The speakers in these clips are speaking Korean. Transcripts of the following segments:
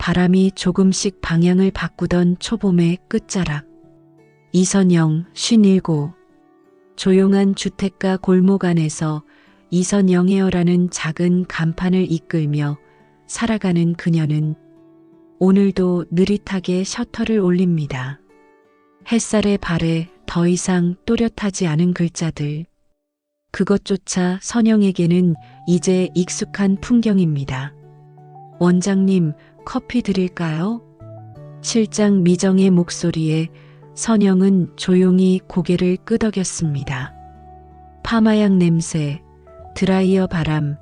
바람이 조금씩 방향을 바꾸던 초봄의 끝자락. 이선영, 57. 조용한 주택가 골목 안에서 이선영이여라는 작은 간판을 이끌며 살아가는 그녀는 오늘도 느릿하게 셔터를 올립니다. 햇살의 발에 더 이상 또렷하지 않은 글자들. 그것조차 선영에게는 이제 익숙한 풍경입니다. 원장님, 커피 드릴까요? 실장 미정의 목소리에 선영은 조용히 고개를 끄덕였습니다. 파마향 냄새, 드라이어 바람,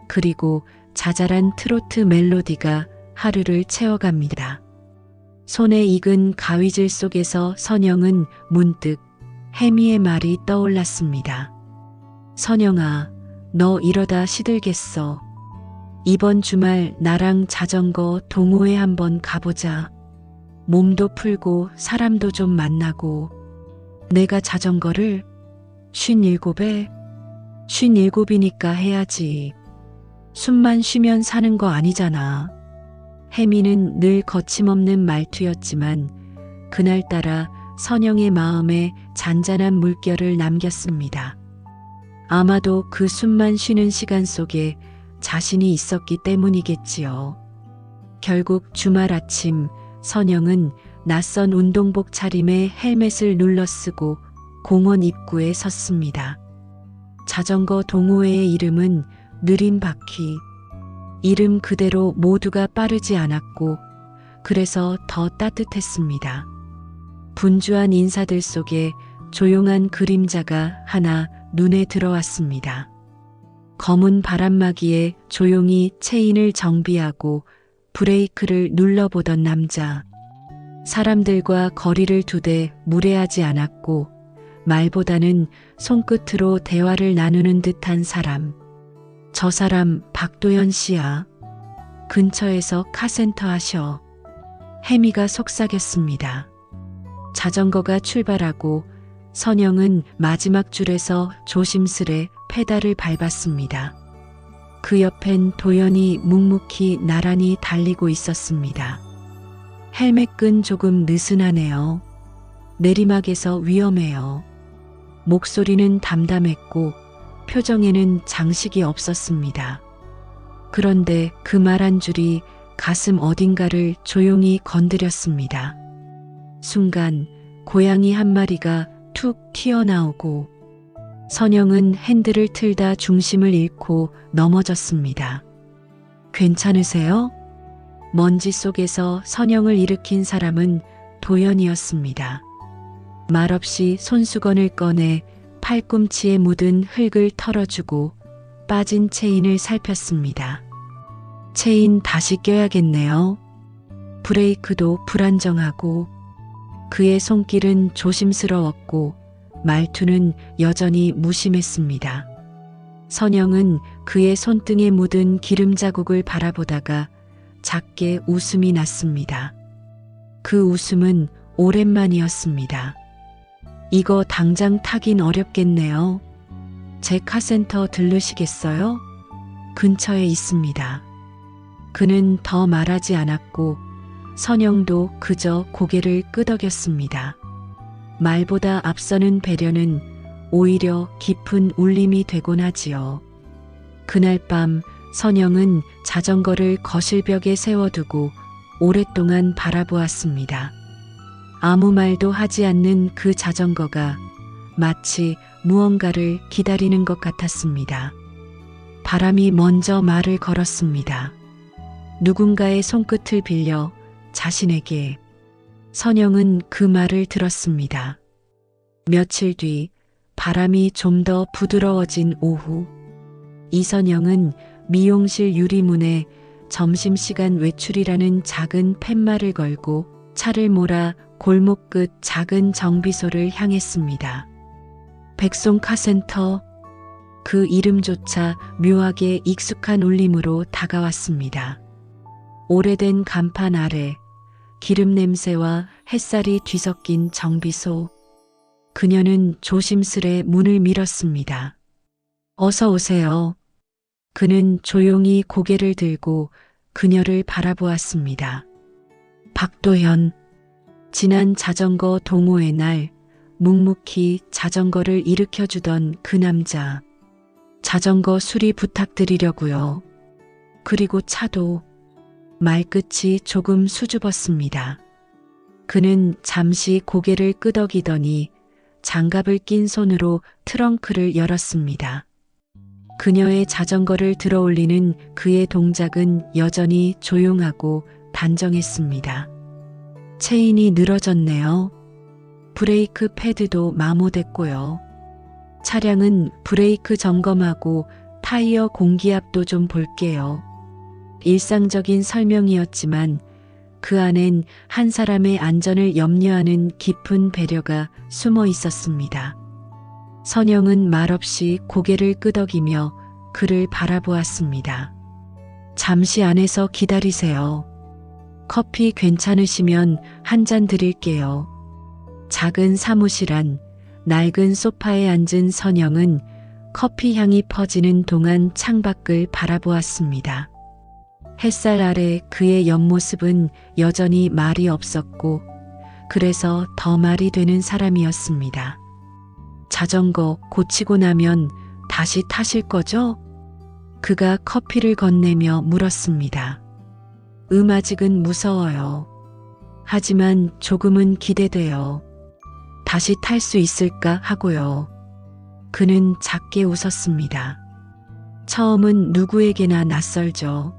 그리고 자잘한 트로트 멜로디가 하루를 채워갑니다. 손에 익은 가위질 속에서 선영은 문득 혜미의 말이 떠올랐습니다. 선영아, 너 이러다 시들겠어. 이번 주말 나랑 자전거 동호회 한번 가보자. 몸도 풀고 사람도 좀 만나고. 내가 자전거를 57에? 57이니까 해야지. 숨만 쉬면 사는 거 아니잖아. 혜미는 늘 거침없는 말투였지만 그날따라 선영의 마음에 잔잔한 물결을 남겼습니다. 아마도 그 숨만 쉬는 시간 속에 자신이 있었기 때문이겠지요. 결국 주말 아침 선영은 낯선 운동복 차림에 헬멧을 눌러쓰고 공원 입구에 섰습니다. 자전거 동호회의 이름은 느린 바퀴. 이름 그대로 모두가 빠르지 않았고 그래서 더 따뜻했습니다. 분주한 인사들 속에 조용한 그림자가 하나 눈에 들어왔습니다. 검은 바람막이에 조용히 체인을 정비하고 브레이크를 눌러보던 남자. 사람들과 거리를 두되 무례하지 않았고 말보다는 손끝으로 대화를 나누는 듯한 사람. 저 사람 박도연 씨야. 근처에서 카센터 하셔. 혜미가 속삭였습니다. 자전거가 출발하고 선영은 마지막 줄에서 조심스레 페달을 밟았습니다. 그 옆엔 도연이 묵묵히 나란히 달리고 있었습니다. 헬멧끈 조금 느슨하네요. 내리막에서 위험해요. 목소리는 담담했고 표정에는 장식이 없었습니다. 그런데 그 말 한 줄이 가슴 어딘가를 조용히 건드렸습니다. 순간 고양이 한 마리가 툭 튀어나오고 선영은 핸들을 틀다 중심을 잃고 넘어졌습니다. 괜찮으세요? 먼지 속에서 선영을 일으킨 사람은 도연이었습니다. 말없이 손수건을 꺼내 팔꿈치에 묻은 흙을 털어주고 빠진 체인을 살폈습니다. 체인 다시 껴야겠네요. 브레이크도 불안정하고 그의 손길은 조심스러웠고 말투는 여전히 무심했습니다. 선영은 그의 손등에 묻은 기름 자국을 바라보다가 작게 웃음이 났습니다. 그 웃음은 오랜만이었습니다. 이거 당장 타긴 어렵겠네요. 제 카센터 들르시겠어요? 근처에 있습니다. 그는 더 말하지 않았고 선영도 그저 고개를 끄덕였습니다. 말보다 앞서는 배려는 오히려 깊은 울림이 되곤 하지요. 그날 밤 선영은 자전거를 거실벽에 세워두고 오랫동안 바라보았습니다. 아무 말도 하지 않는 그 자전거가 마치 무언가를 기다리는 것 같았습니다. 바람이 먼저 말을 걸었습니다. 누군가의 손끝을 빌려 자신에게. 선영은 그 말을 들었습니다. 며칠 뒤 바람이 좀 더 부드러워진 오후. 이선영은 미용실 유리문에 점심시간 외출이라는 작은 팻말을 걸고 차를 몰아 골목 끝 작은 정비소를 향했습니다. 백송 카센터. 그 이름조차 묘하게 익숙한 울림으로 다가왔습니다. 오래된 간판 아래 기름 냄새와 햇살이 뒤섞인 정비소. 그녀는 조심스레 문을 밀었습니다. 어서 오세요. 그는 조용히 고개를 들고 그녀를 바라보았습니다. 박도현. 지난 자전거 동호회 날 묵묵히 자전거를 일으켜주던 그 남자. 자전거 수리 부탁드리려고요. 그리고 차도. 말끝이 조금 수줍었습니다. 그는 잠시 고개를 끄덕이더니 장갑을 낀 손으로 트렁크를 열었습니다. 그녀의 자전거를 들어올리는 그의 동작은 여전히 조용하고 단정했습니다. 체인이 늘어졌네요. 브레이크 패드도 마모됐고요. 차량은 브레이크 점검하고 타이어 공기압도 좀 볼게요. 일상적인 설명이었지만 그 안엔 한 사람의 안전을 염려하는 깊은 배려가 숨어 있었습니다. 선영은 말없이 고개를 끄덕이며 그를 바라보았습니다. 잠시 안에서 기다리세요. 커피 괜찮으시면 한 잔 드릴게요. 작은 사무실 안 낡은 소파에 앉은 선영은 커피 향이 퍼지는 동안 창밖을 바라보았습니다. 햇살 아래 그의 옆모습은 여전히 말이 없었고 그래서 더 말이 되는 사람이었습니다. 자전거 고치고 나면 다시 타실 거죠? 그가 커피를 건네며 물었습니다. 아직은 무서워요. 하지만 조금은 기대돼요. 다시 탈 수 있을까 하고요. 그는 작게 웃었습니다. 처음은 누구에게나 낯설죠.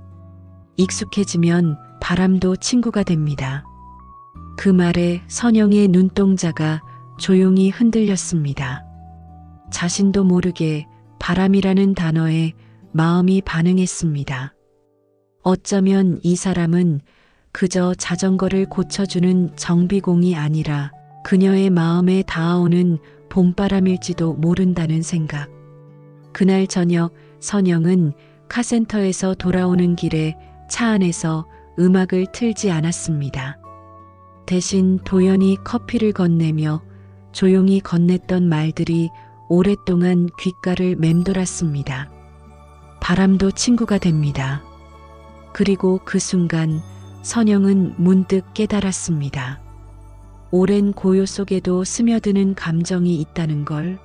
익숙해지면 바람도 친구가 됩니다. 그 말에 선영의 눈동자가 조용히 흔들렸습니다. 자신도 모르게 바람이라는 단어에 마음이 반응했습니다. 어쩌면 이 사람은 그저 자전거를 고쳐주는 정비공이 아니라 그녀의 마음에 닿아오는 봄바람일지도 모른다는 생각. 그날 저녁 선영은 카센터에서 돌아오는 길에 차 안에서 음악을 틀지 않았습니다. 대신 도연이 커피를 건네며 조용히 건넸던 말들이 오랫동안 귓가를 맴돌았습니다. 바람도 친구가 됩니다. 그리고 그 순간 선영은 문득 깨달았습니다. 오랜 고요 속에도 스며드는 감정이 있다는 걸.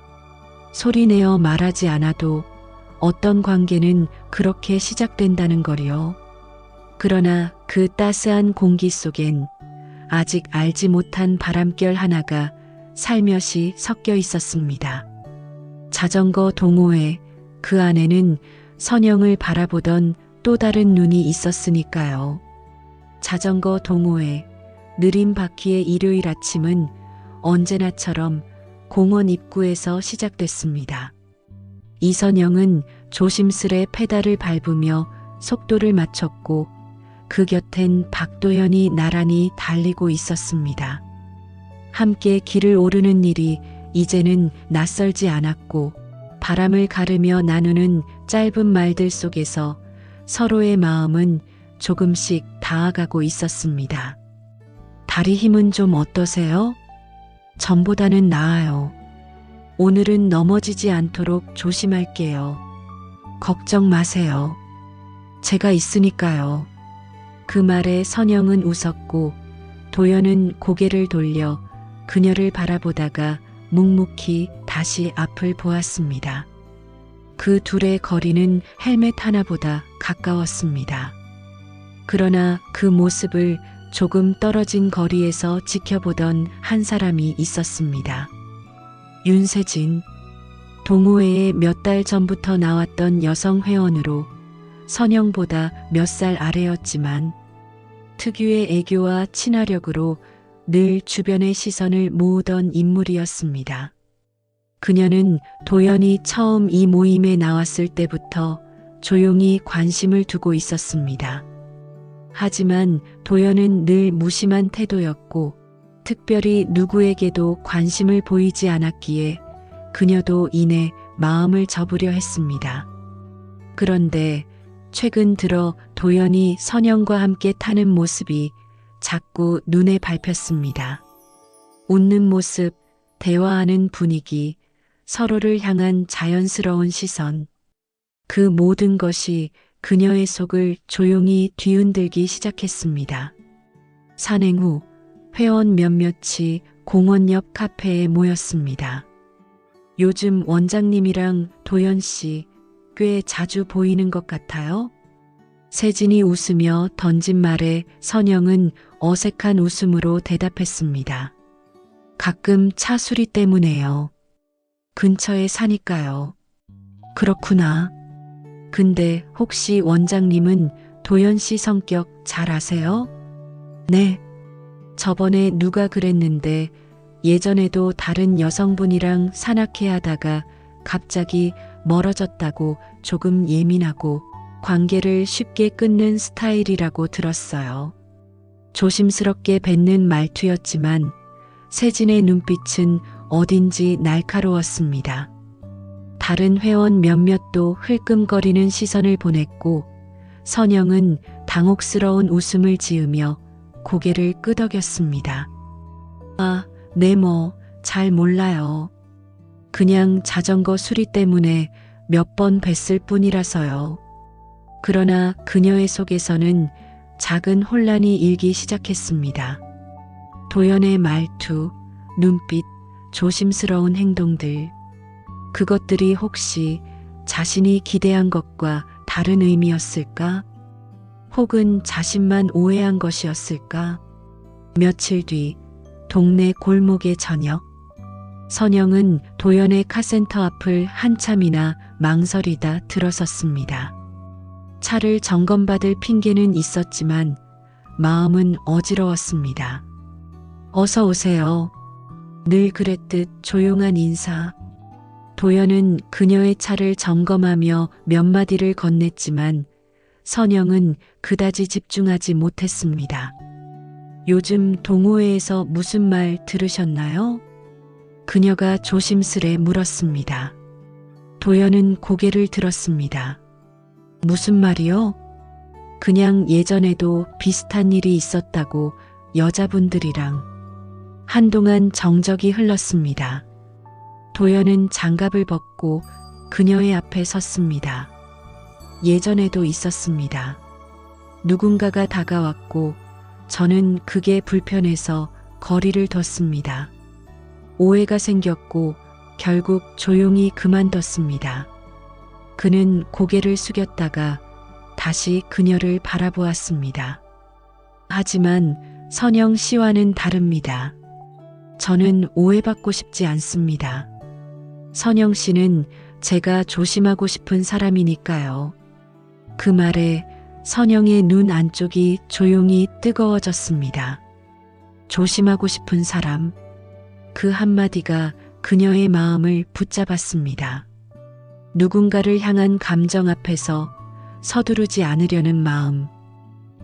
소리내어 말하지 않아도 어떤 관계는 그렇게 시작된다는 걸요. 그러나 그 따스한 공기 속엔 아직 알지 못한 바람결 하나가 살며시 섞여 있었습니다. 자전거 동호회, 그 안에는 선영을 바라보던 또 다른 눈이 있었으니까요. 자전거 동호회, 느린 바퀴의 일요일 아침은 언제나처럼 공원 입구에서 시작됐습니다. 이선영은 조심스레 페달을 밟으며 속도를 맞췄고 그 곁엔 박도현이 나란히 달리고 있었습니다. 함께 길을 오르는 일이 이제는 낯설지 않았고 바람을 가르며 나누는 짧은 말들 속에서 서로의 마음은 조금씩 닿아가고 있었습니다. 다리 힘은 좀 어떠세요? 전보다는 나아요. 오늘은 넘어지지 않도록 조심할게요. 걱정 마세요. 제가 있으니까요. 그 말에 선영은 웃었고 도연은 고개를 돌려 그녀를 바라보다가 묵묵히 다시 앞을 보았습니다. 그 둘의 거리는 헬멧 하나보다 가까웠습니다. 그러나 그 모습을 조금 떨어진 거리에서 지켜보던 한 사람이 있었습니다. 윤세진. 동호회에 몇 달 전부터 나왔던 여성 회원으로 선영보다 몇 살 아래였지만 특유의 애교와 친화력으로 늘 주변의 시선을 모으던 인물이었습니다. 그녀는 도연이 처음 이 모임에 나왔을 때부터 조용히 관심을 두고 있었습니다. 하지만 도연은 늘 무심한 태도였고 특별히 누구에게도 관심을 보이지 않았기에 그녀도 이내 마음을 접으려 했습니다. 그런데 최근 들어 도연이 선영과 함께 타는 모습이 자꾸 눈에 밟혔습니다. 웃는 모습, 대화하는 분위기, 서로를 향한 자연스러운 시선. 그 모든 것이 그녀의 속을 조용히 뒤흔들기 시작했습니다. 산행 후 회원 몇몇이 공원 옆 카페에 모였습니다. 요즘 원장님이랑 도연 씨 꽤 자주 보이는 것 같아요. 세진이 웃으며 던진 말에 선영은 어색한 웃음으로 대답했습니다. 가끔 차 수리 때문에요. 근처에 사니까요. 그렇구나. 근데 혹시 원장님은 도연 씨 성격 잘 아세요? 네. 저번에 누가 그랬는데 예전에도 다른 여성분이랑 산악회 하다가 갑자기 멀어졌다고 조금 예민하고 관계를 쉽게 끊는 스타일이라고 들었어요. 조심스럽게 뱉는 말투였지만 세진의 눈빛은 어딘지 날카로웠습니다. 다른 회원 몇몇도 흘끔거리는 시선을 보냈고 선영은 당혹스러운 웃음을 지으며 고개를 끄덕였습니다. 아, 네 잘 몰라요. 그냥 자전거 수리 때문에 몇 번 뵀을 뿐이라서요. 그러나 그녀의 속에서는 작은 혼란이 일기 시작했습니다. 도연의 말투, 눈빛, 조심스러운 행동들. 그것들이 혹시 자신이 기대한 것과 다른 의미였을까? 혹은 자신만 오해한 것이었을까? 며칠 뒤 동네 골목의 저녁. 선영은 도연의 카센터 앞을 한참이나 망설이다 들어섰습니다. 차를 점검받을 핑계는 있었지만 마음은 어지러웠습니다. 어서 오세요. 늘 그랬듯 조용한 인사. 도연은 그녀의 차를 점검하며 몇 마디를 건넸지만 선영은 그다지 집중하지 못했습니다. 요즘 동호회에서 무슨 말 들으셨나요? 그녀가 조심스레 물었습니다. 도연은 고개를 들었습니다. 무슨 말이요? 그냥 예전에도 비슷한 일이 있었다고 여자분들이랑. 한동안 정적이 흘렀습니다. 도연은 장갑을 벗고 그녀의 앞에 섰습니다. 예전에도 있었습니다. 누군가가 다가왔고 저는 그게 불편해서 거리를 뒀습니다. 오해가 생겼고 결국 조용히 그만뒀습니다. 그는 고개를 숙였다가 다시 그녀를 바라보았습니다. 하지만 선영 씨와는 다릅니다. 저는 오해받고 싶지 않습니다. 선영 씨는 제가 조심하고 싶은 사람이니까요. 그 말에 선영의 눈 안쪽이 조용히 뜨거워졌습니다. 조심하고 싶은 사람. 그 한마디가 그녀의 마음을 붙잡았습니다. 누군가를 향한 감정 앞에서 서두르지 않으려는 마음.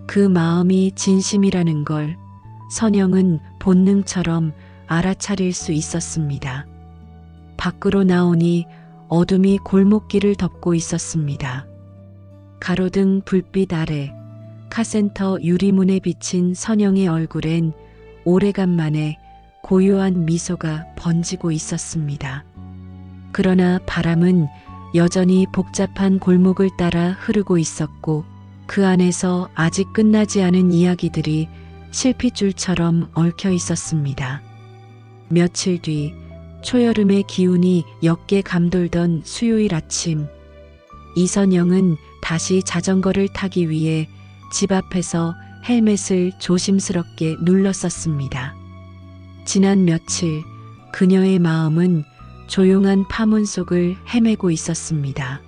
그 마음이 진심이라는 걸 선영은 본능처럼 알아차릴 수 있었습니다. 밖으로 나오니 어둠이 골목길을 덮고 있었습니다. 가로등 불빛 아래 카센터 유리문에 비친 선영의 얼굴엔 오래간만에 고요한 미소가 번지고 있었습니다. 그러나 바람은 여전히 복잡한 골목을 따라 흐르고 있었고 그 안에서 아직 끝나지 않은 이야기들이 실핏줄처럼 얽혀 있었습니다. 며칠 뒤 초여름의 기운이 옅게 감돌던 수요일 아침, 이선영은 다시 자전거를 타기 위해 집 앞에서 헬멧을 조심스럽게 눌렀었습니다. 지난 며칠 그녀의 마음은 조용한 파문 속을 헤매고 있었습니다.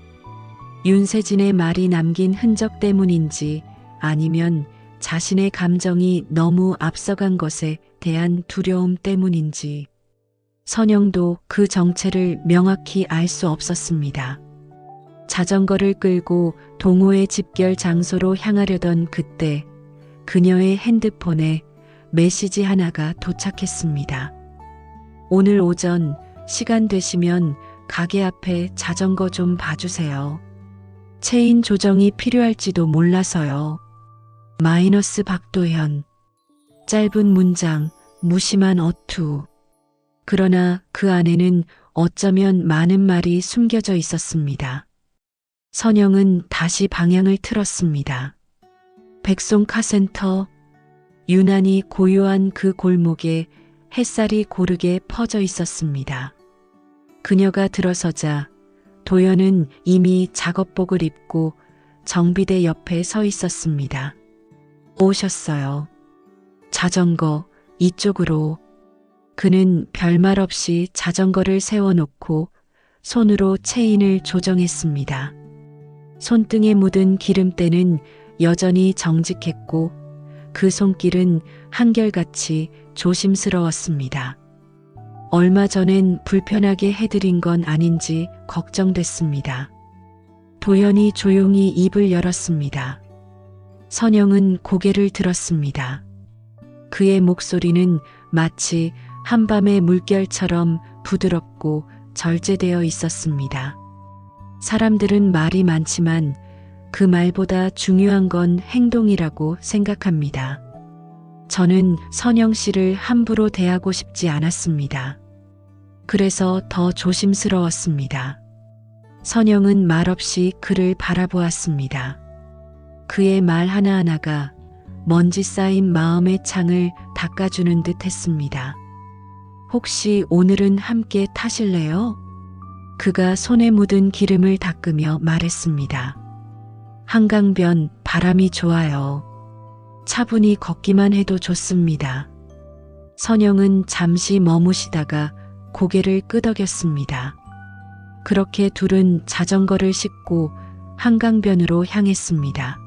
윤세진의 말이 남긴 흔적 때문인지 아니면 자신의 감정이 너무 앞서간 것에 대한 두려움 때문인지 선영도 그 정체를 명확히 알 수 없었습니다. 자전거를 끌고 동호회 집결 장소로 향하려던 그때 그녀의 핸드폰에 메시지 하나가 도착했습니다. 오늘 오전 시간 되시면 가게 앞에 자전거 좀 봐주세요. 체인 조정이 필요할지도 몰라서요. 마이너스 박도현. 짧은 문장, 무심한 어투. 그러나 그 안에는 어쩌면 많은 말이 숨겨져 있었습니다. 선영은 다시 방향을 틀었습니다. 백송 카센터. 유난히 고요한 그 골목에 햇살이 고르게 퍼져 있었습니다. 그녀가 들어서자 도연은 이미 작업복을 입고 정비대 옆에 서 있었습니다. 오셨어요. 자전거 이쪽으로. 그는 별말 없이 자전거를 세워놓고 손으로 체인을 조정했습니다. 손등에 묻은 기름때는 여전히 정직했고 그 손길은 한결같이 조심스러웠습니다. 얼마 전엔 불편하게 해드린 건 아닌지 걱정됐습니다. 도연이 조용히 입을 열었습니다. 선영은 고개를 들었습니다. 그의 목소리는 마치 한밤의 물결처럼 부드럽고 절제되어 있었습니다. 사람들은 말이 많지만 그 말보다 중요한 건 행동이라고 생각합니다. 저는 선영 씨를 함부로 대하고 싶지 않았습니다. 그래서 더 조심스러웠습니다. 선영은 말없이 그를 바라보았습니다. 그의 말 하나하나가 먼지 쌓인 마음의 창을 닦아주는 듯 했습니다. 혹시 오늘은 함께 타실래요? 그가 손에 묻은 기름을 닦으며 말했습니다. 한강변 바람이 좋아요. 차분히 걷기만 해도 좋습니다. 선영은 잠시 머무시다가 고개를 끄덕였습니다. 그렇게 둘은 자전거를 싣고 한강변으로 향했습니다.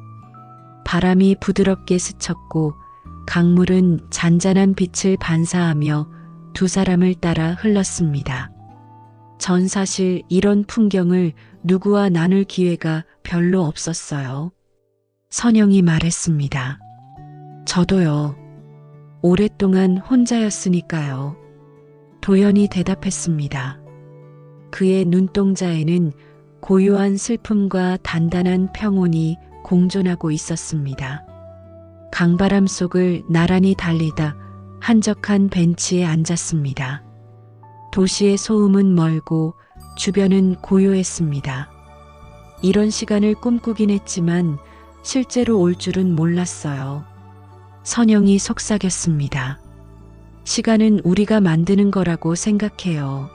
바람이 부드럽게 스쳤고 강물은 잔잔한 빛을 반사하며 두 사람을 따라 흘렀습니다. 전 사실 이런 풍경을 누구와 나눌 기회가 별로 없었어요. 선영이 말했습니다. 저도요. 오랫동안 혼자였으니까요. 도연이 대답했습니다. 그의 눈동자에는 고요한 슬픔과 단단한 평온이 공존하고 있었습니다. 강바람 속을 나란히 달리다 한적한 벤치에 앉았습니다. 도시의 소음은 멀고 주변은 고요했습니다. 이런 시간을 꿈꾸긴 했지만 실제로 올 줄은 몰랐어요. 선영이 속삭였습니다. 시간은 우리가 만드는 거라고 생각해요.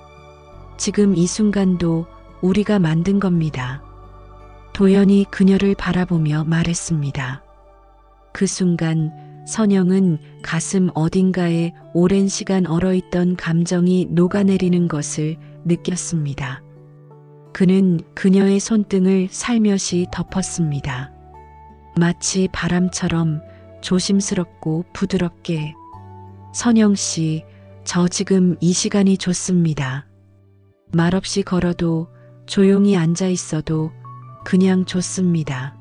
지금 이 순간도 우리가 만든 겁니다. 도연이 그녀를 바라보며 말했습니다. 그 순간 선영은 가슴 어딘가에 오랜 시간 얼어있던 감정이 녹아내리는 것을 느꼈습니다. 그는 그녀의 손등을 살며시 덮었습니다. 마치 바람처럼 조심스럽고 부드럽게. 선영 씨, 저 지금 이 시간이 좋습니다. 말없이 걸어도 조용히 앉아 있어도 그냥 좋습니다.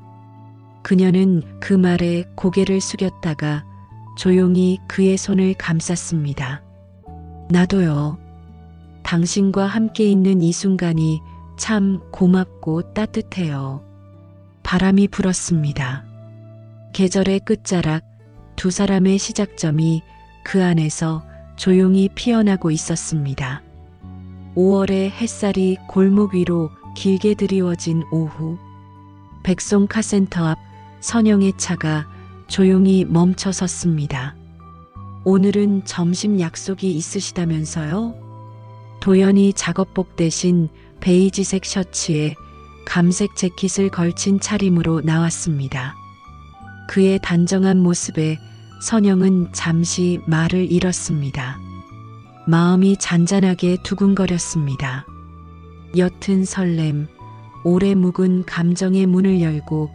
그녀는 그 말에 고개를 숙였다가 조용히 그의 손을 감쌌습니다. 나도요. 당신과 함께 있는 이 순간이 참 고맙고 따뜻해요. 바람이 불었습니다. 계절의 끝자락, 두 사람의 시작점이 그 안에서 조용히 피어나고 있었습니다. 5월의 햇살이 골목 위로 길게 드리워진 오후, 백송 카센터 앞 선영의 차가 조용히 멈춰 섰습니다. 오늘은 점심 약속이 있으시다면서요? 도연이 작업복 대신 베이지색 셔츠에 감색 재킷을 걸친 차림으로 나왔습니다. 그의 단정한 모습에 선영은 잠시 말을 잃었습니다. 마음이 잔잔하게 두근거렸습니다. 옅은 설렘, 오래 묵은 감정의 문을 열고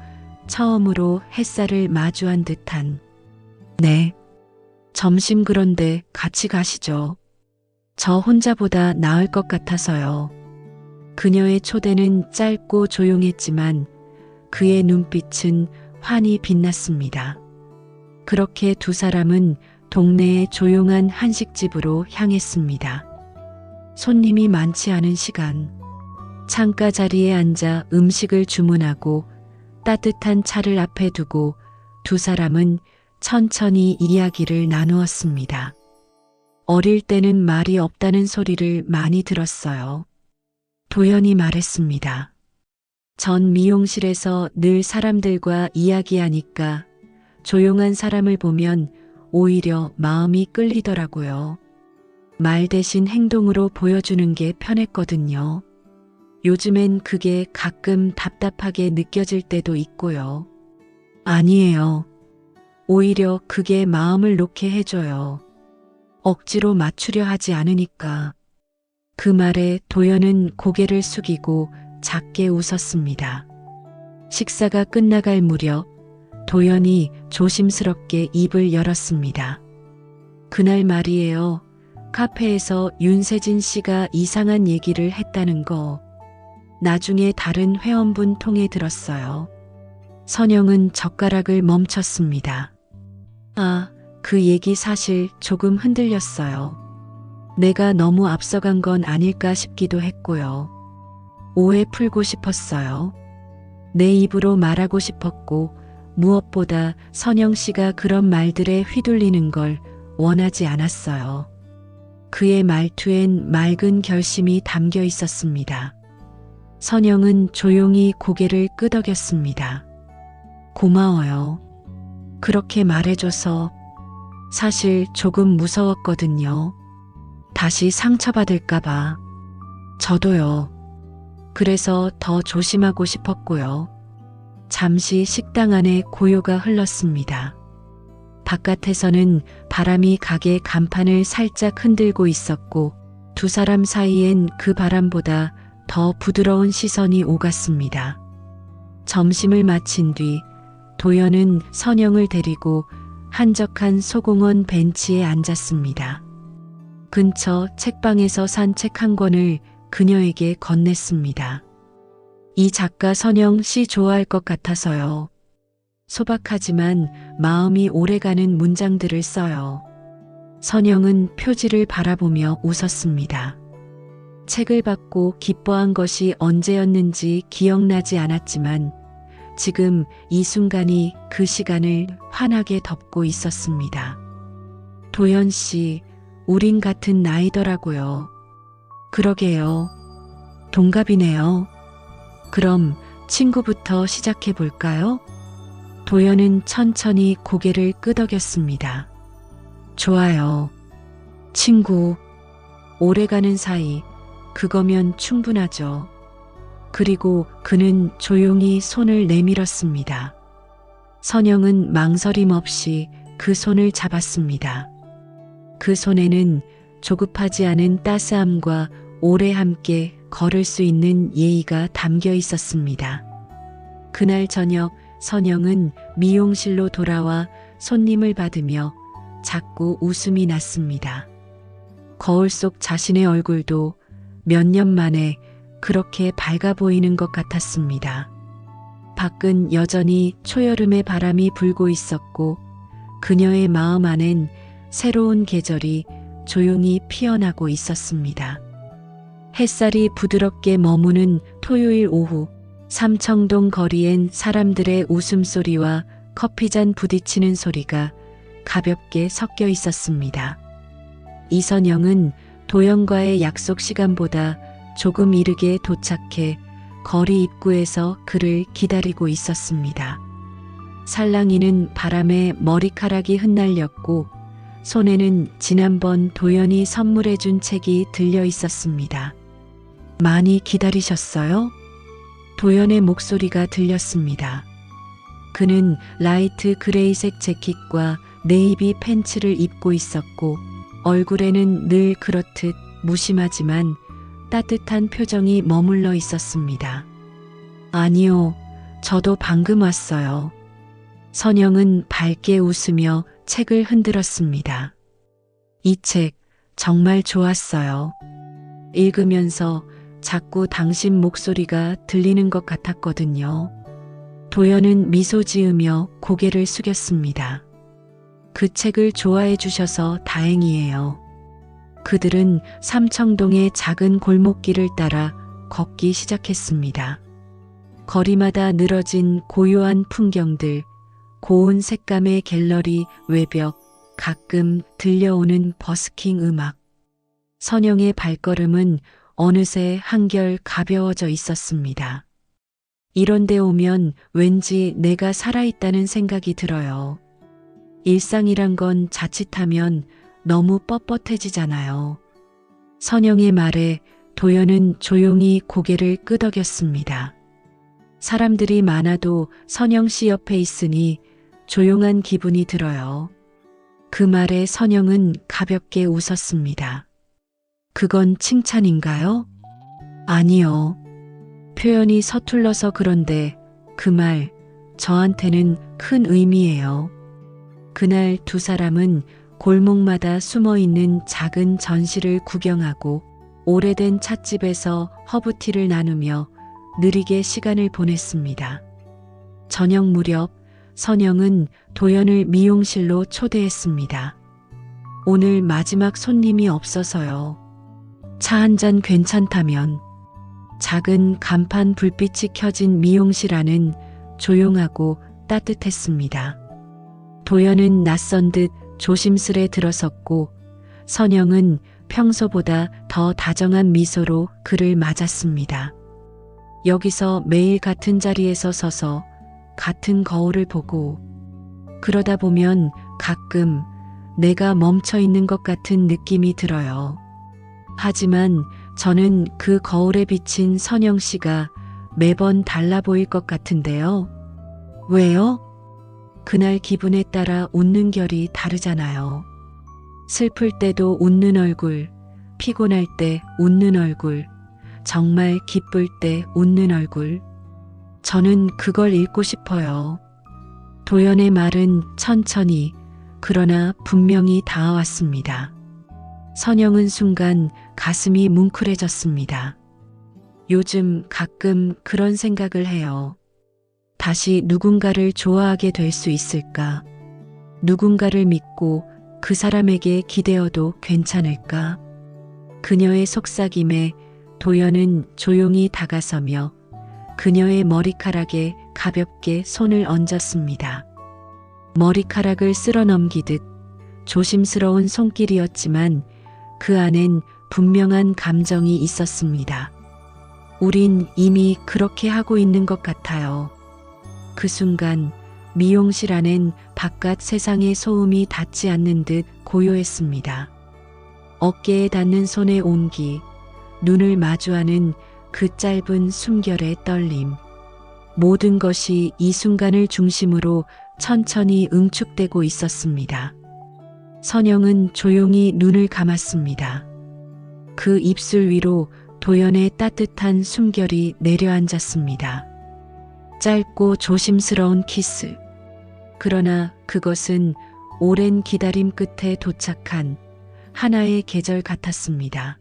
처음으로 햇살을 마주한 듯한. 네. 점심 그런데 같이 가시죠. 저 혼자보다 나을 것 같아서요. 그녀의 초대는 짧고 조용했지만 그의 눈빛은 환히 빛났습니다. 그렇게 두 사람은 동네의 조용한 한식집으로 향했습니다. 손님이 많지 않은 시간, 창가 자리에 앉아 음식을 주문하고 따뜻한 차를 앞에 두고 두 사람은 천천히 이야기를 나누었습니다. 어릴 때는 말이 없다는 소리를 많이 들었어요. 도연이 말했습니다. 전 미용실에서 늘 사람들과 이야기하니까 조용한 사람을 보면 오히려 마음이 끌리더라고요. 말 대신 행동으로 보여주는 게 편했거든요. 요즘엔 그게 가끔 답답하게 느껴질 때도 있고요. 아니에요. 오히려 그게 마음을 놓게 해줘요. 억지로 맞추려 하지 않으니까. 그 말에 도연은 고개를 숙이고 작게 웃었습니다. 식사가 끝나갈 무렵 도연이 조심스럽게 입을 열었습니다. 그날 말이에요. 카페에서 윤세진 씨가 이상한 얘기를 했다는 거. 나중에 다른 회원분 통해 들었어요. 선영은 젓가락을 멈췄습니다. 아, 그 얘기 사실 조금 흔들렸어요. 내가 너무 앞서간 건 아닐까 싶기도 했고요. 오해 풀고 싶었어요. 내 입으로 말하고 싶었고, 무엇보다 선영 씨가 그런 말들에 휘둘리는 걸 원하지 않았어요. 그의 말투엔 맑은 결심이 담겨 있었습니다. 선영은 조용히 고개를 끄덕였습니다. 고마워요. 그렇게 말해줘서 사실 조금 무서웠거든요. 다시 상처받을까봐. 저도요. 그래서 더 조심하고 싶었고요. 잠시 식당 안에 고요가 흘렀습니다. 바깥에서는 바람이 가게 간판을 살짝 흔들고 있었고 두 사람 사이엔 그 바람보다 더 부드러운 시선이 오갔습니다. 점심을 마친 뒤 도연은 선영을 데리고 한적한 소공원 벤치에 앉았습니다. 근처 책방에서 산 책 한 권을 그녀에게 건넸습니다. 이 작가 선영 씨 좋아할 것 같아서요. 소박하지만 마음이 오래가는 문장들을 써요. 선영은 표지를 바라보며 웃었습니다. 책을 받고 기뻐한 것이 언제였는지 기억나지 않았지만 지금 이 순간이 그 시간을 환하게 덮고 있었습니다. 도연 씨, 우린 같은 나이더라고요. 그러게요. 동갑이네요. 그럼 친구부터 시작해 볼까요? 도연은 천천히 고개를 끄덕였습니다. 좋아요. 친구, 오래가는 사이, 그거면 충분하죠. 그리고 그는 조용히 손을 내밀었습니다. 선영은 망설임 없이 그 손을 잡았습니다. 그 손에는 조급하지 않은 따스함과 오래 함께 걸을 수 있는 예의가 담겨 있었습니다. 그날 저녁 선영은 미용실로 돌아와 손님을 받으며 자꾸 웃음이 났습니다. 거울 속 자신의 얼굴도 몇 년 만에 그렇게 밝아 보이는 것 같았습니다. 밖은 여전히 초여름의 바람이 불고 있었고 그녀의 마음 안엔 새로운 계절이 조용히 피어나고 있었습니다. 햇살이 부드럽게 머무는 토요일 오후 삼청동 거리엔 사람들의 웃음소리와 커피잔 부딪히는 소리가 가볍게 섞여 있었습니다. 이선영은 도연과의 약속 시간보다 조금 이르게 도착해 거리 입구에서 그를 기다리고 있었습니다. 살랑이는 바람에 머리카락이 흩날렸고 손에는 지난번 도연이 선물해준 책이 들려 있었습니다. 많이 기다리셨어요? 도연의 목소리가 들렸습니다. 그는 라이트 그레이색 재킷과 네이비 팬츠를 입고 있었고 얼굴에는 늘 그렇듯 무심하지만 따뜻한 표정이 머물러 있었습니다. 아니요, 저도 방금 왔어요. 선영은 밝게 웃으며 책을 흔들었습니다. 이 책 정말 좋았어요. 읽으면서 자꾸 당신 목소리가 들리는 것 같았거든요. 도연은 미소 지으며 고개를 숙였습니다. 그 책을 좋아해 주셔서 다행이에요. 그들은 삼청동의 작은 골목길을 따라 걷기 시작했습니다. 거리마다 늘어진 고요한 풍경들, 고운 색감의 갤러리 외벽, 가끔 들려오는 버스킹 음악. 선영의 발걸음은 어느새 한결 가벼워져 있었습니다. 이런 데 오면 왠지 내가 살아있다는 생각이 들어요. 일상이란 건 자칫하면 너무 뻣뻣해지잖아요. 선영의 말에 도연은 조용히 고개를 끄덕였습니다. 사람들이 많아도 선영 씨 옆에 있으니 조용한 기분이 들어요. 그 말에 선영은 가볍게 웃었습니다. 그건 칭찬인가요? 아니요. 표현이 서툴러서 그런데 그 말 저한테는 큰 의미예요. 그날 두 사람은 골목마다 숨어 있는 작은 전시를 구경하고 오래된 찻집에서 허브티를 나누며 느리게 시간을 보냈습니다. 저녁 무렵 선영은 도연을 미용실로 초대했습니다. 오늘 마지막 손님이 없어서요. 차 한 잔 괜찮다면. 작은 간판 불빛이 켜진 미용실 안은 조용하고 따뜻했습니다. 도연은 낯선 듯 조심스레 들어섰고 선영은 평소보다 더 다정한 미소로 그를 맞았습니다. 여기서 매일 같은 자리에서 서서 같은 거울을 보고 그러다 보면 가끔 내가 멈춰 있는 것 같은 느낌이 들어요. 하지만 저는 그 거울에 비친 선영 씨가 매번 달라 보일 것 같은데요. 왜요? 그날 기분에 따라 웃는 결이 다르잖아요. 슬플 때도 웃는 얼굴, 피곤할 때 웃는 얼굴, 정말 기쁠 때 웃는 얼굴. 저는 그걸 읽고 싶어요. 도연의 말은 천천히 그러나 분명히 닿아왔습니다. 선영은 순간 가슴이 뭉클해졌습니다. 요즘 가끔 그런 생각을 해요. 다시 누군가를 좋아하게 될 수 있을까? 누군가를 믿고 그 사람에게 기대어도 괜찮을까? 그녀의 속삭임에 도연은 조용히 다가서며 그녀의 머리카락에 가볍게 손을 얹었습니다. 머리카락을 쓸어 넘기듯 조심스러운 손길이었지만 그 안엔 분명한 감정이 있었습니다. 우린 이미 그렇게 하고 있는 것 같아요. 그 순간 미용실 안엔 바깥 세상의 소음이 닿지 않는 듯 고요했습니다. 어깨에 닿는 손의 온기, 눈을 마주하는 그 짧은 숨결의 떨림. 모든 것이 이 순간을 중심으로 천천히 응축되고 있었습니다. 선영은 조용히 눈을 감았습니다. 그 입술 위로 도연의 따뜻한 숨결이 내려앉았습니다. 짧고 조심스러운 키스. 그러나 그것은 오랜 기다림 끝에 도착한 하나의 계절 같았습니다.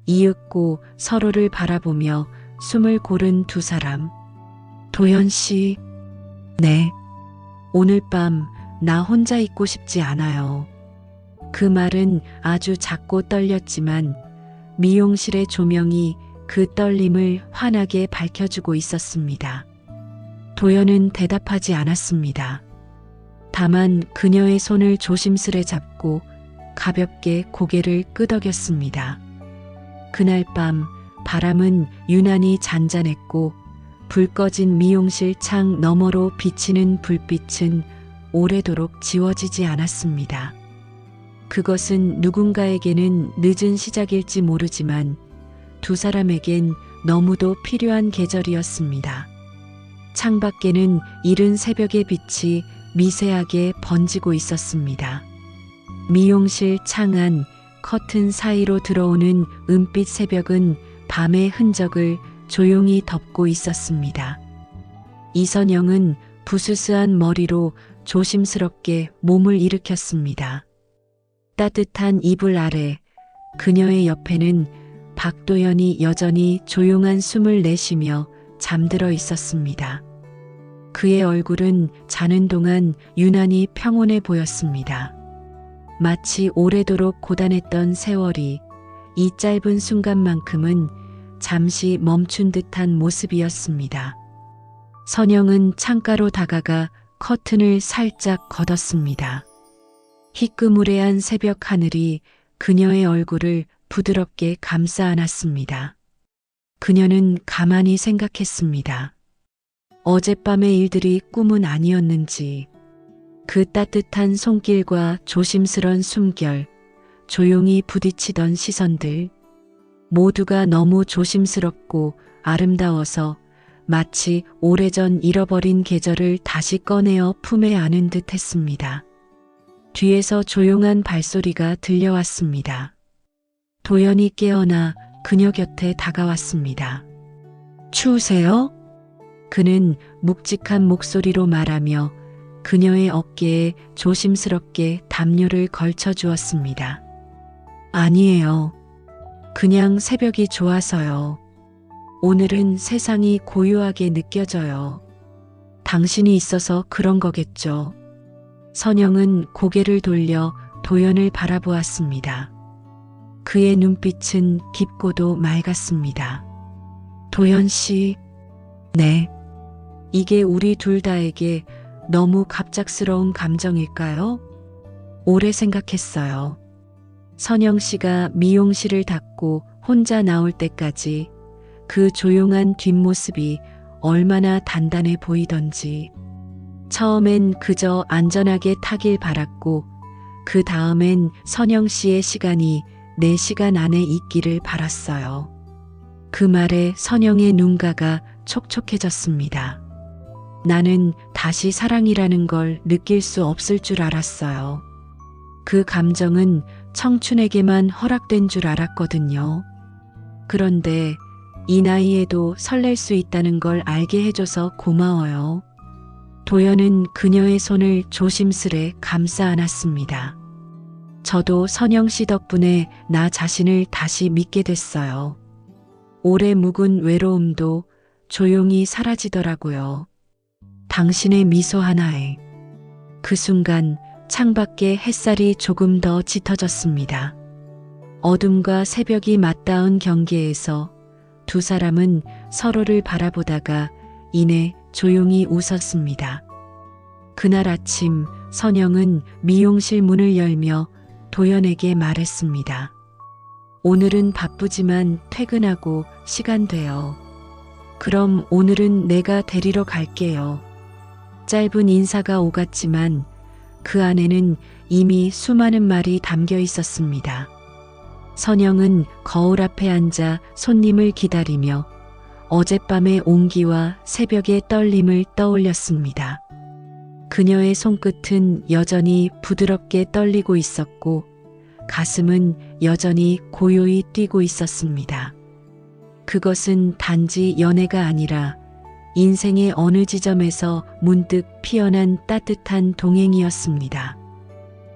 이윽고 서로를 바라보며 숨을 고른 두 사람. 도연 씨, 네. 오늘 밤 나 혼자 있고 싶지 않아요. 그 말은 아주 작고 떨렸지만 미용실의 조명이 그 떨림을 환하게 밝혀주고 있었습니다. 도연은 대답하지 않았습니다. 다만 그녀의 손을 조심스레 잡고 가볍게 고개를 끄덕였습니다. 그날 밤 바람은 유난히 잔잔했고 불 꺼진 미용실 창 너머로 비치는 불빛은 오래도록 지워지지 않았습니다. 그것은 누군가에게는 늦은 시작일지 모르지만 두 사람에겐 너무도 필요한 계절이었습니다. 창밖에는 이른 새벽의 빛이 미세하게 번지고 있었습니다. 미용실 창 안 커튼 사이로 들어오는 은빛 새벽은 밤의 흔적을 조용히 덮고 있었습니다. 이선영은 부스스한 머리로 조심스럽게 몸을 일으켰습니다. 따뜻한 이불 아래 그녀의 옆에는 박도연이 여전히 조용한 숨을 내쉬며 잠들어 있었습니다. 그의 얼굴은 자는 동안 유난히 평온해 보였습니다. 마치 오래도록 고단했던 세월이 이 짧은 순간만큼은 잠시 멈춘 듯한 모습이었습니다. 선영은 창가로 다가가 커튼을 살짝 걷었습니다. 희끄무레한 새벽 하늘이 그녀의 얼굴을 부드럽게 감싸 안았습니다. 그녀는 가만히 생각했습니다. 어젯밤의 일들이 꿈은 아니었는지, 그 따뜻한 손길과 조심스런 숨결, 조용히 부딪히던 시선들, 모두가 너무 조심스럽고 아름다워서 마치 오래전 잃어버린 계절을 다시 꺼내어 품에 안은 듯 했습니다. 뒤에서 조용한 발소리가 들려왔습니다. 도연이 깨어나 그녀 곁에 다가왔습니다. 추우세요? 그는 묵직한 목소리로 말하며 그녀의 어깨에 조심스럽게 담요를 걸쳐 주었습니다. 아니에요. 그냥 새벽이 좋아서요. 오늘은 세상이 고요하게 느껴져요. 당신이 있어서 그런 거겠죠. 선영은 고개를 돌려 도연을 바라보았습니다. 그의 눈빛은 깊고도 맑았습니다. 도연 씨, 네. 이게 우리 둘 다에게 너무 갑작스러운 감정일까요? 오래 생각했어요. 선영 씨가 미용실을 닫고 혼자 나올 때까지 그 조용한 뒷모습이 얼마나 단단해 보이던지. 처음엔 그저 안전하게 타길 바랐고 그 다음엔 선영 씨의 시간이 내 시간 안에 있기를 바랐어요. 그 말에 선영의 눈가가 촉촉해졌습니다. 나는 다시 사랑이라는 걸 느낄 수 없을 줄 알았어요. 그 감정은 청춘에게만 허락된 줄 알았거든요. 그런데 이 나이에도 설렐 수 있다는 걸 알게 해줘서 고마워요. 도연은 그녀의 손을 조심스레 감싸 안았습니다. 저도 선영 씨 덕분에 나 자신을 다시 믿게 됐어요. 오래 묵은 외로움도 조용히 사라지더라고요. 당신의 미소 하나에. 그 순간 창밖에 햇살이 조금 더 짙어졌습니다. 어둠과 새벽이 맞닿은 경계에서 두 사람은 서로를 바라보다가 이내 조용히 웃었습니다. 그날 아침 선영은 미용실 문을 열며 도연에게 말했습니다. 오늘은 바쁘지만 퇴근하고 시간 돼요. 그럼 오늘은 내가 데리러 갈게요. 짧은 인사가 오갔지만 그 안에는 이미 수많은 말이 담겨 있었습니다. 선영은 거울 앞에 앉아 손님을 기다리며 어젯밤의 온기와 새벽의 떨림을 떠올렸습니다. 그녀의 손끝은 여전히 부드럽게 떨리고 있었고 가슴은 여전히 고요히 뛰고 있었습니다. 그것은 단지 연애가 아니라 인생의 어느 지점에서 문득 피어난 따뜻한 동행이었습니다.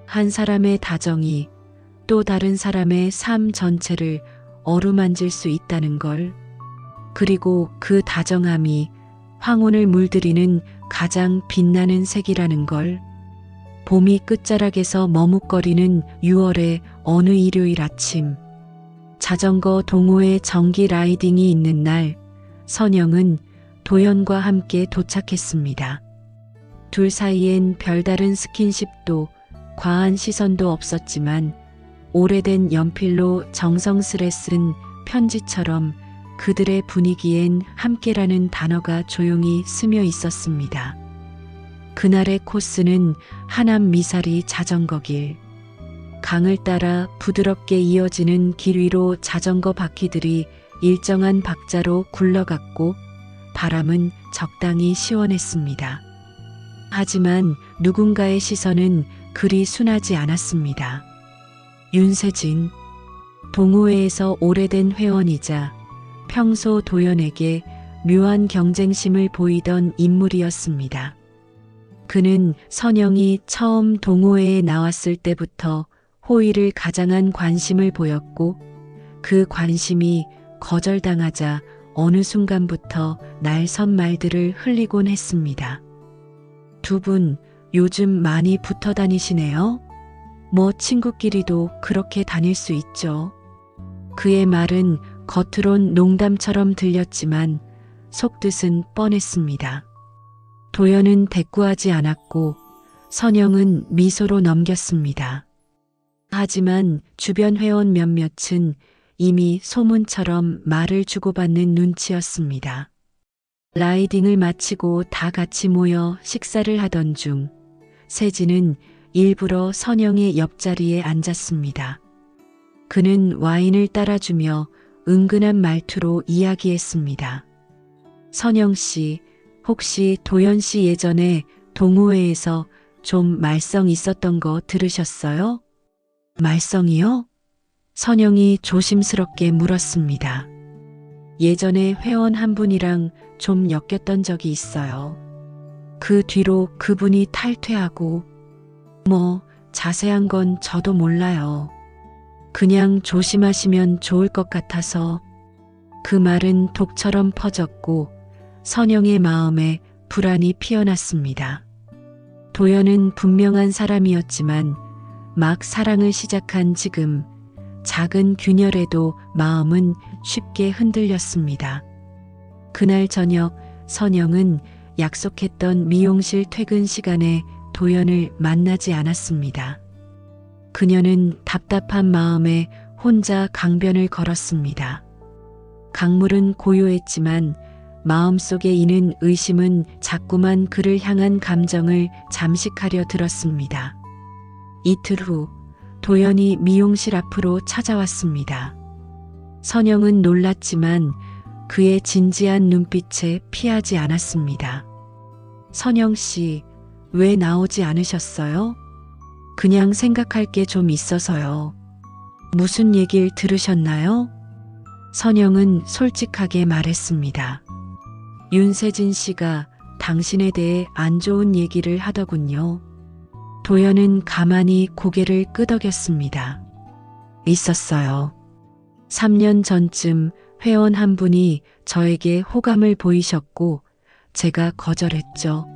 한 사람의 다정이 또 다른 사람의 삶 전체를 어루만질 수 있다는 걸, 그리고 그 다정함이 황혼을 물들이는 가장 빛나는 색이라는 걸, 봄이 끝자락에서 머뭇거리는 6월의 어느 일요일 아침, 자전거 동호회 정기 라이딩이 있는 날, 선영은 도연과 함께 도착했습니다. 둘 사이엔 별다른 스킨십도 과한 시선도 없었지만 오래된 연필로 정성스레 쓴 편지처럼 그들의 분위기엔 함께라는 단어가 조용히 스며 있었습니다. 그날의 코스는 하남 미사리 자전거길. 강을 따라 부드럽게 이어지는 길 위로 자전거 바퀴들이 일정한 박자로 굴러갔고 바람은 적당히 시원했습니다. 하지만 누군가의 시선은 그리 순하지 않았습니다. 윤세진, 동호회에서 오래된 회원이자 평소 도연에게 묘한 경쟁심을 보이던 인물이었습니다. 그는 선영이 처음 동호회에 나왔을 때부터 호의를 가장한 관심을 보였고 그 관심이 거절당하자 어느 순간부터 날선 말들을 흘리곤 했습니다. 두 분 요즘 많이 붙어 다니시네요? 뭐 친구끼리도 그렇게 다닐 수 있죠. 그의 말은 겉으론 농담처럼 들렸지만 속뜻은 뻔했습니다. 도연은 대꾸하지 않았고 선영은 미소로 넘겼습니다. 하지만 주변 회원 몇몇은 이미 소문처럼 말을 주고받는 눈치였습니다. 라이딩을 마치고 다 같이 모여 식사를 하던 중 세진은 일부러 선영의 옆자리에 앉았습니다. 그는 와인을 따라주며 은근한 말투로 이야기했습니다. 선영 씨, 혹시 도연 씨 예전에 동호회에서 좀 말썽 있었던 거 들으셨어요? 말썽이요? 선영이 조심스럽게 물었습니다. 예전에 회원 한 분이랑 좀 엮였던 적이 있어요. 그 뒤로 그분이 탈퇴하고 자세한 건 저도 몰라요. 그냥 조심하시면 좋을 것 같아서. 그 말은 독처럼 퍼졌고 선영의 마음에 불안이 피어났습니다. 도연은 분명한 사람이었지만 막 사랑을 시작한 지금 작은 균열에도 마음은 쉽게 흔들렸습니다. 그날 저녁 선영은 약속했던 미용실 퇴근 시간에 도연을 만나지 않았습니다. 그녀는 답답한 마음에 혼자 강변을 걸었습니다. 강물은 고요했지만 마음속에 이는 의심은 자꾸만 그를 향한 감정을 잠식하려 들었습니다. 이틀 후 도연이 미용실 앞으로 찾아왔습니다. 선영은 놀랐지만 그의 진지한 눈빛에 피하지 않았습니다. 선영 씨, 왜 나오지 않으셨어요? 그냥 생각할 게 좀 있어서요. 무슨 얘기를 들으셨나요? 선영은 솔직하게 말했습니다. 윤세진 씨가 당신에 대해 안 좋은 얘기를 하더군요. 도연은 가만히 고개를 끄덕였습니다. 있었어요. 3년 전쯤 회원 한 분이 저에게 호감을 보이셨고 제가 거절했죠.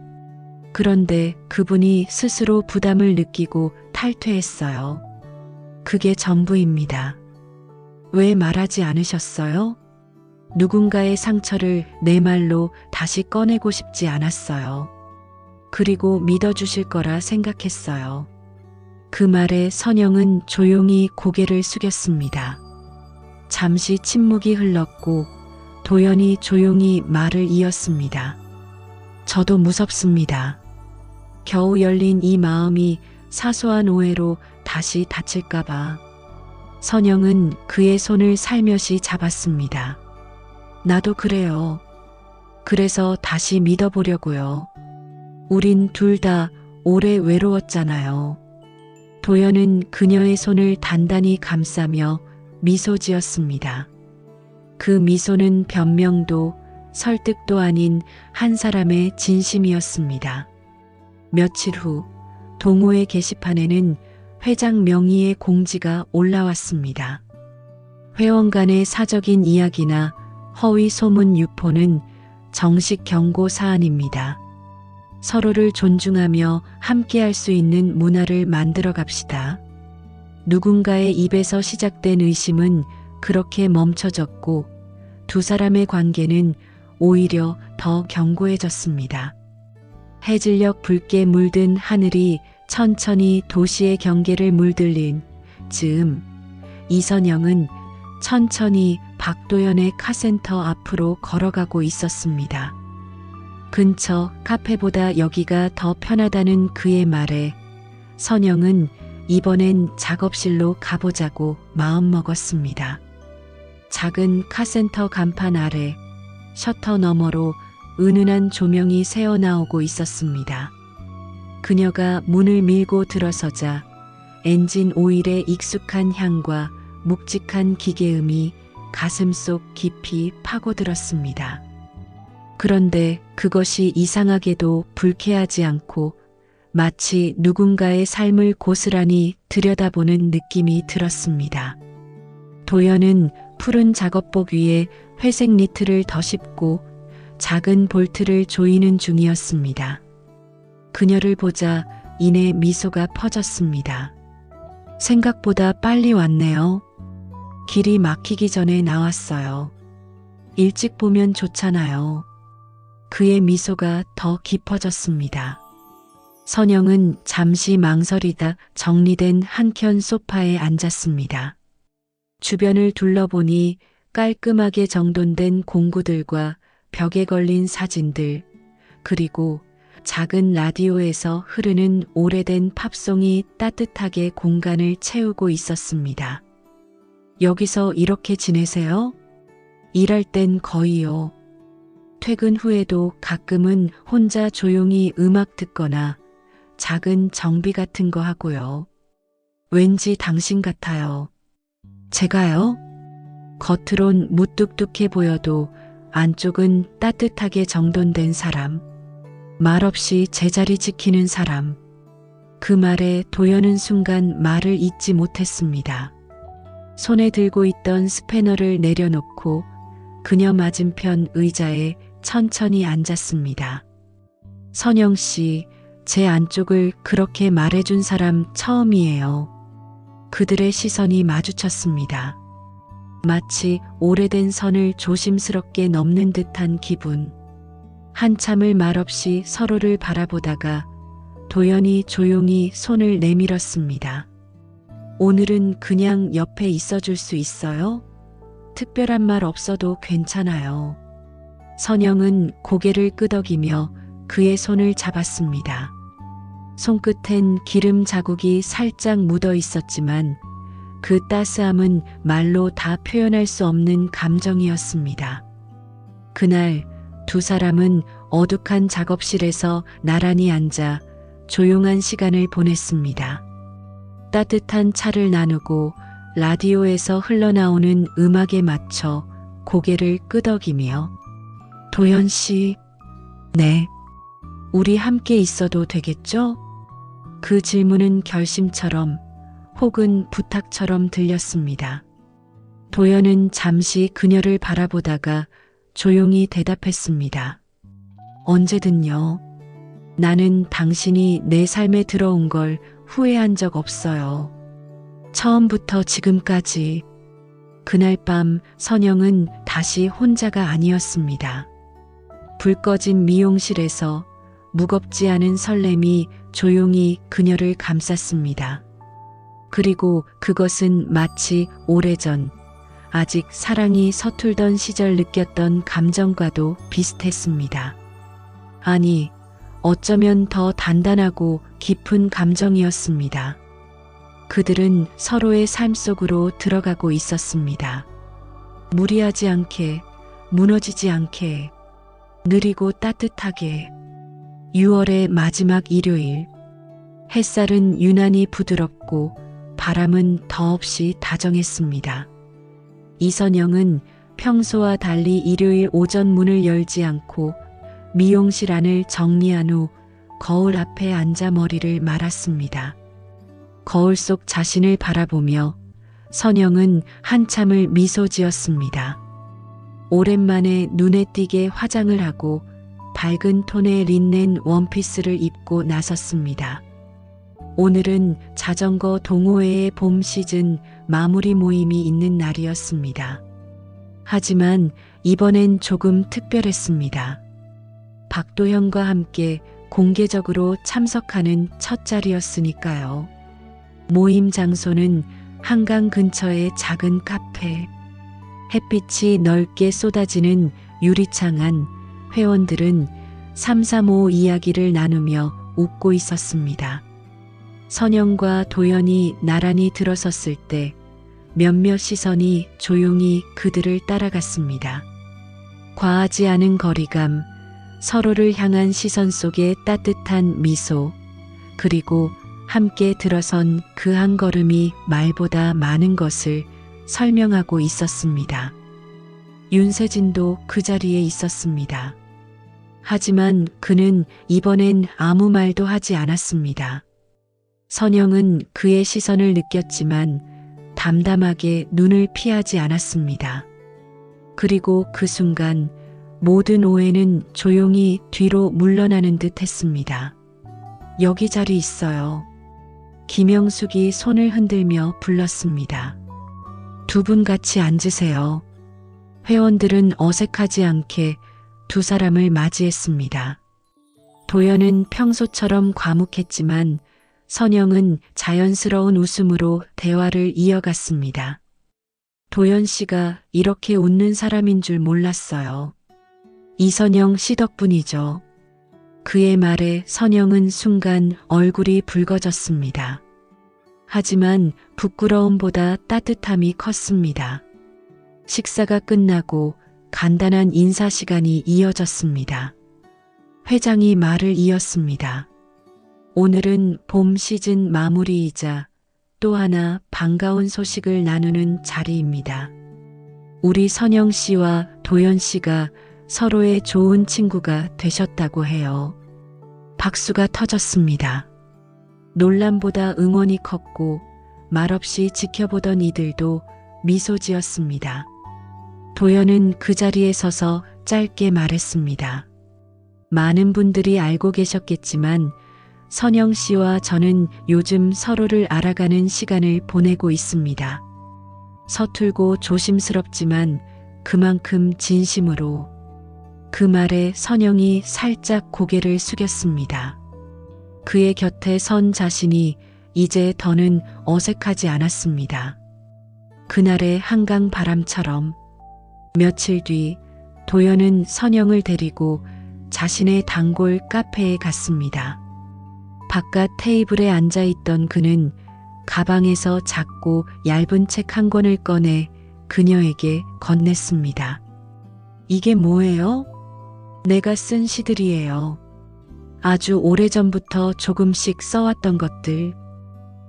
그런데 그분이 스스로 부담을 느끼고 탈퇴했어요. 그게 전부입니다. 왜 말하지 않으셨어요? 누군가의 상처를 내 말로 다시 꺼내고 싶지 않았어요. 그리고 믿어주실 거라 생각했어요. 그 말에 선영은 조용히 고개를 숙였습니다. 잠시 침묵이 흘렀고 도연이 조용히 말을 이었습니다. 저도 무섭습니다. 겨우 열린 이 마음이 사소한 오해로 다시 다칠까봐. 선영은 그의 손을 살며시 잡았습니다. 나도 그래요. 그래서 다시 믿어보려고요. 우린 둘 다 오래 외로웠잖아요. 도연은 그녀의 손을 단단히 감싸며 미소 지었습니다. 그 미소는 변명도 설득도 아닌 한 사람의 진심이었습니다. 며칠 후 동호회 게시판에는 회장 명의의 공지가 올라왔습니다. 회원 간의 사적인 이야기나 허위 소문 유포는 정식 경고 사안입니다. 서로를 존중하며 함께할 수 있는 문화를 만들어 갑시다. 누군가의 입에서 시작된 의심은 그렇게 멈춰졌고 두 사람의 관계는 오히려 더 견고해졌습니다. 해질녘 붉게 물든 하늘이 천천히 도시의 경계를 물들린 즈음 이선영은 천천히 박도연의 카센터 앞으로 걸어가고 있었습니다. 근처 카페보다 여기가 더 편하다는 그의 말에 선영은 이번엔 작업실로 가보자고 마음먹었습니다. 작은 카센터 간판 아래 셔터 너머로 은은한 조명이 새어나오고 있었습니다. 그녀가 문을 밀고 들어서자 엔진 오일의 익숙한 향과 묵직한 기계음이 가슴속 깊이 파고들었습니다. 그런데 그것이 이상하게도 불쾌하지 않고 마치 누군가의 삶을 고스란히 들여다보는 느낌이 들었습니다. 도연은 푸른 작업복 위에 회색 니트를 덧입고 작은 볼트를 조이는 중이었습니다. 그녀를 보자 이내 미소가 퍼졌습니다. 생각보다 빨리 왔네요. 길이 막히기 전에 나왔어요. 일찍 보면 좋잖아요. 그의 미소가 더 깊어졌습니다. 선영은 잠시 망설이다 정리된 한켠 소파에 앉았습니다. 주변을 둘러보니 깔끔하게 정돈된 공구들과 벽에 걸린 사진들, 그리고 작은 라디오에서 흐르는 오래된 팝송이 따뜻하게 공간을 채우고 있었습니다. 여기서 이렇게 지내세요? 일할 땐 거의요. 퇴근 후에도 가끔은 혼자 조용히 음악 듣거나 작은 정비 같은 거 하고요. 왠지 당신 같아요. 제가요? 겉으론 무뚝뚝해 보여도 안쪽은 따뜻하게 정돈된 사람. 말없이 제자리 지키는 사람. 그 말에 도연은 순간 말을 잇지 못했습니다. 손에 들고 있던 스패너를 내려놓고 그녀 맞은편 의자에 천천히 앉았습니다. 선영 씨, 제 안쪽을 그렇게 말해준 사람 처음이에요. 그들의 시선이 마주쳤습니다. 마치 오래된 선을 조심스럽게 넘는 듯한 기분. 한참을 말없이 서로를 바라보다가 도연이 조용히 손을 내밀었습니다. 오늘은 그냥 옆에 있어줄 수 있어요? 특별한 말 없어도 괜찮아요. 선영은 고개를 끄덕이며 그의 손을 잡았습니다. 손끝엔 기름 자국이 살짝 묻어 있었지만 그 따스함은 말로 다 표현할 수 없는 감정이었습니다. 그날 두 사람은 어둑한 작업실에서 나란히 앉아 조용한 시간을 보냈습니다. 따뜻한 차를 나누고 라디오에서 흘러나오는 음악에 맞춰 고개를 끄덕이며 도연 씨, 네, 우리 함께 있어도 되겠죠? 그 질문은 결심처럼 혹은 부탁처럼 들렸습니다. 도연은 잠시 그녀를 바라보다가 조용히 대답했습니다. 언제든요. 나는 당신이 내 삶에 들어온 걸 후회한 적 없어요. 처음부터 지금까지. 그날 밤 선영은 다시 혼자가 아니었습니다. 불 꺼진 미용실에서 무겁지 않은 설렘이 조용히 그녀를 감쌌습니다. 그리고 그것은 마치 오래전, 아직 사랑이 서툴던 시절 느꼈던 감정과도 비슷했습니다. 아니, 어쩌면 더 단단하고 깊은 감정이었습니다. 그들은 서로의 삶 속으로 들어가고 있었습니다. 무리하지 않게, 무너지지 않게, 느리고 따뜻하게. 6월의 마지막 일요일. 햇살은 유난히 부드럽고 바람은 더없이 다정했습니다. 이선영은 평소와 달리 일요일 오전 문을 열지 않고 미용실 안을 정리한 후 거울 앞에 앉아 머리를 말았습니다. 거울 속 자신을 바라보며 선영은 한참을 미소 지었습니다. 오랜만에 눈에 띄게 화장을 하고 밝은 톤의 린넨 원피스를 입고 나섰습니다. 오늘은 자전거 동호회의 봄 시즌 마무리 모임이 있는 날이었습니다. 하지만 이번엔 조금 특별했습니다. 박도현과 함께 공개적으로 참석하는 첫 자리였으니까요. 모임 장소는 한강 근처의 작은 카페. 햇빛이 넓게 쏟아지는 유리창 안 회원들은 335 이야기를 나누며 웃고 있었습니다. 선영과 도연이 나란히 들어섰을 때 몇몇 시선이 조용히 그들을 따라갔습니다. 과하지 않은 거리감, 서로를 향한 시선 속의 따뜻한 미소, 그리고 함께 들어선 그 한 걸음이 말보다 많은 것을 설명하고 있었습니다. 윤세진도 그 자리에 있었습니다. 하지만 그는 이번엔 아무 말도 하지 않았습니다. 선영은 그의 시선을 느꼈지만 담담하게 눈을 피하지 않았습니다. 그리고 그 순간 모든 오해는 조용히 뒤로 물러나는 듯 했습니다. 여기 자리 있어요. 김영숙이 손을 흔들며 불렀습니다. 두 분 같이 앉으세요. 회원들은 어색하지 않게 두 사람을 맞이했습니다. 도연은 평소처럼 과묵했지만 선영은 자연스러운 웃음으로 대화를 이어갔습니다. 도연 씨가 이렇게 웃는 사람인 줄 몰랐어요. 이선영 씨 덕분이죠. 그의 말에 선영은 순간 얼굴이 붉어졌습니다. 하지만 부끄러움보다 따뜻함이 컸습니다. 식사가 끝나고 간단한 인사 시간이 이어졌습니다. 회장이 말을 이었습니다. 오늘은 봄 시즌 마무리이자 또 하나 반가운 소식을 나누는 자리입니다. 우리 선영 씨와 도연 씨가 서로의 좋은 친구가 되셨다고 해요. 박수가 터졌습니다. 논란보다 응원이 컸고 말없이 지켜보던 이들도 미소 지었습니다. 도연은 그 자리에 서서 짧게 말했습니다. 많은 분들이 알고 계셨겠지만 선영 씨와 저는 요즘 서로를 알아가는 시간을 보내고 있습니다. 서툴고 조심스럽지만 그만큼 진심으로. 그 말에 선영이 살짝 고개를 숙였습니다. 그의 곁에 선 자신이 이제 더는 어색하지 않았습니다. 그날의 한강 바람처럼. 며칠 뒤 도연은 선영을 데리고 자신의 단골 카페에 갔습니다. 바깥 테이블에 앉아 있던 그는 가방에서 작고 얇은 책 한 권을 꺼내 그녀에게 건넸습니다. 이게 뭐예요? 내가 쓴 시들이에요. 아주 오래전부터 조금씩 써왔던 것들.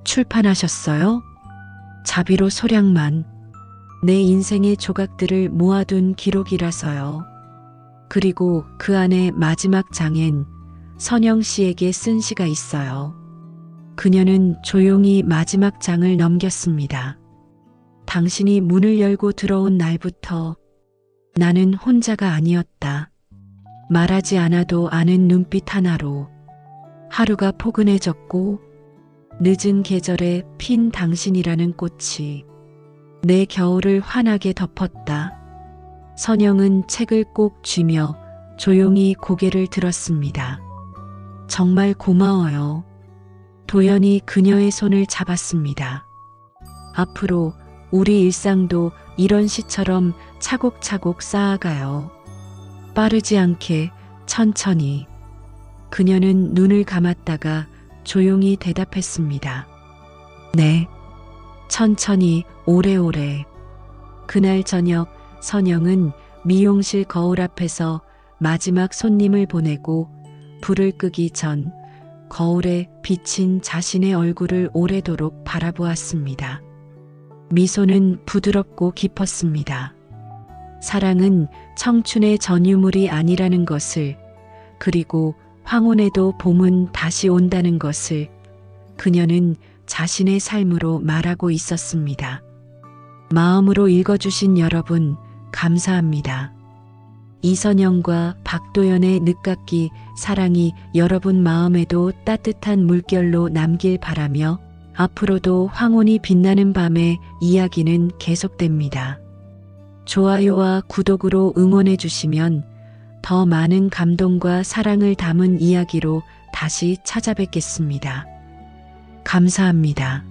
출판하셨어요? 자비로 소량만. 내 인생의 조각들을 모아둔 기록이라서요. 그리고 그 안에 마지막 장엔 선영 씨에게 쓴 시가 있어요. 그녀는 조용히 마지막 장을 넘겼습니다. 당신이 문을 열고 들어온 날부터 나는 혼자가 아니었다. 말하지 않아도 아는 눈빛 하나로 하루가 포근해졌고 늦은 계절에 핀 당신이라는 꽃이 내 겨울을 환하게 덮었다. 선영은 책을 꼭 쥐며 조용히 고개를 들었습니다. 정말 고마워요. 도연이 그녀의 손을 잡았습니다. 앞으로 우리 일상도 이런 시처럼 차곡차곡 쌓아가요. 빠르지 않게 천천히. 그녀는 눈을 감았다가 조용히 대답했습니다. 네. 천천히 오래오래. 그날 저녁 선영은 미용실 거울 앞에서 마지막 손님을 보내고 불을 끄기 전 거울에 비친 자신의 얼굴을 오래도록 바라보았습니다. 미소는 부드럽고 깊었습니다. 사랑은 청춘의 전유물이 아니라는 것을, 그리고 황혼에도 봄은 다시 온다는 것을 그녀는 자신의 삶으로 말하고 있었습니다. 마음으로 읽어주신 여러분, 감사합니다. 이선영과 박도연의 늦깎이 사랑이 여러분 마음에도 따뜻한 물결로 남길 바라며 앞으로도 황혼이 빛나는 밤의 이야기는 계속됩니다. 좋아요와 구독으로 응원해 주시면 더 많은 감동과 사랑을 담은 이야기로 다시 찾아뵙겠습니다. 감사합니다.